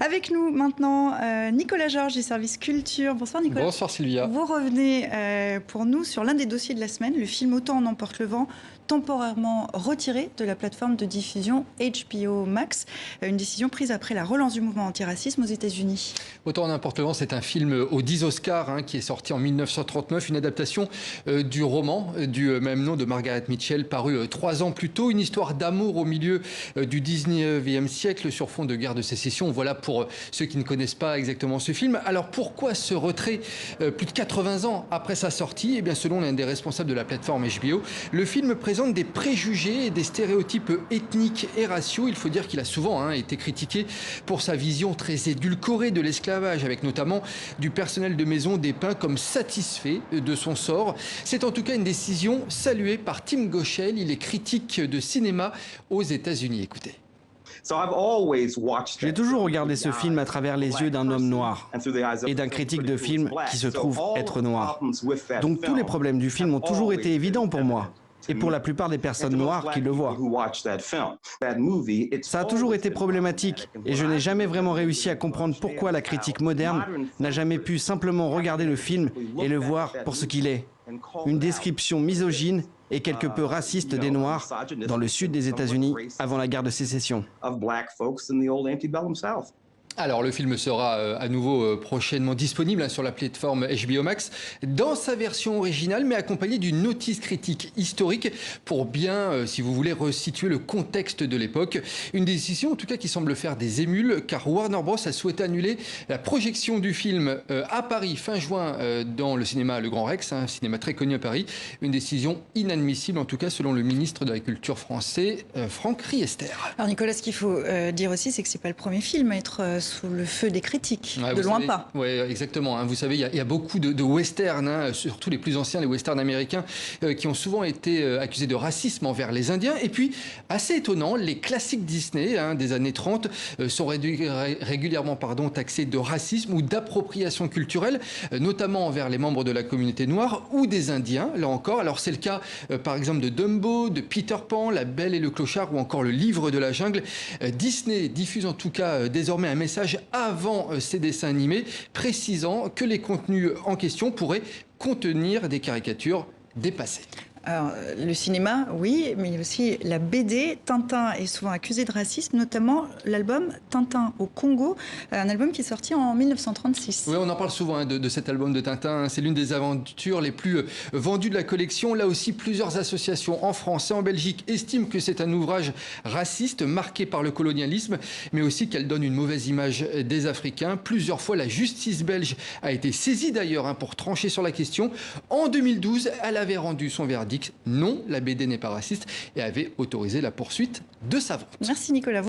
Avec nous maintenant, Nicolas Georges du service culture. Bonsoir Nicolas. Bonsoir Sylvia. Vous revenez pour nous sur l'un des dossiers de la semaine, le film Autant en emporte le vent, temporairement retiré de la plateforme de diffusion HBO Max. Une décision prise après la relance du mouvement antiracisme aux États-Unis. Autant en emporte le vent, c'est un film aux 10 Oscars qui est sorti en 1939, une adaptation du roman du même nom de Margaret Mitchell, paru 3 ans plus tôt. Une histoire d'amour au milieu du 19e siècle sur fond de guerre de sécession. Voilà pour ceux qui ne connaissent pas exactement ce film. Alors pourquoi ce retrait plus de 80 ans après sa sortie? Eh bien, selon l'un des responsables de la plateforme HBO, le film présente des préjugés et des stéréotypes ethniques et raciaux. Il faut dire qu'il a souvent été critiqué pour sa vision très édulcorée de l'esclavage, avec notamment du personnel de maison dépeint comme satisfait de son sort. C'est en tout cas une décision saluée par Tim Goschel. Il est critique de cinéma aux États-Unis. Écoutez. J'ai toujours regardé ce film à travers les yeux d'un homme noir et d'un critique de film qui se trouve être noir. Donc tous les problèmes du film ont toujours été évidents pour moi et pour la plupart des personnes noires qui le voient. Ça a toujours été problématique et je n'ai jamais vraiment réussi à comprendre pourquoi la critique moderne n'a jamais pu simplement regarder le film et le voir pour ce qu'il est. Une description misogyne et quelque peu raciste des Noirs dans le sud des États-Unis avant la guerre de sécession. Alors le film sera à nouveau prochainement disponible sur la plateforme HBO Max dans sa version originale, mais accompagné d'une notice critique historique pour bien, si vous voulez, resituer le contexte de l'époque. Une décision en tout cas qui semble faire des émules, car Warner Bros a souhaité annuler la projection du film à Paris fin juin dans le cinéma Le Grand Rex, un cinéma très connu à Paris. Une décision inadmissible en tout cas selon le ministre de la Culture français, Franck Riester. Alors Nicolas, ce qu'il faut dire aussi, c'est que c'est pas le premier film à être sous le feu des critiques, ouais, de loin savez, pas. Oui, exactement. Vous savez, il y a beaucoup de westerns, surtout les plus anciens, les westerns américains, qui ont souvent été accusés de racisme envers les Indiens. Et puis, assez étonnant, les classiques Disney des années 30 sont régulièrement taxés de racisme ou d'appropriation culturelle, notamment envers les membres de la communauté noire ou des Indiens, là encore. Alors c'est le cas, par exemple, de Dumbo, de Peter Pan, La Belle et le Clochard ou encore Le Livre de la Jungle. Disney diffuse en tout cas désormais un message avant ces dessins animés, précisant que les contenus en question pourraient contenir des caricatures dépassées. Alors, le cinéma, oui, mais il y a aussi la BD. Tintin est souvent accusé de racisme, notamment l'album Tintin au Congo, un album qui est sorti en 1936. Oui, on en parle souvent de cet album de Tintin. C'est l'une des aventures les plus vendues de la collection. Là aussi, plusieurs associations en France et en Belgique estiment que c'est un ouvrage raciste, marqué par le colonialisme, mais aussi qu'elle donne une mauvaise image des Africains. Plusieurs fois, la justice belge a été saisie d'ailleurs pour trancher sur la question. En 2012, elle avait rendu son verdict. Non, la BD n'est pas raciste et avait autorisé la poursuite de sa vente. Merci Nicolas.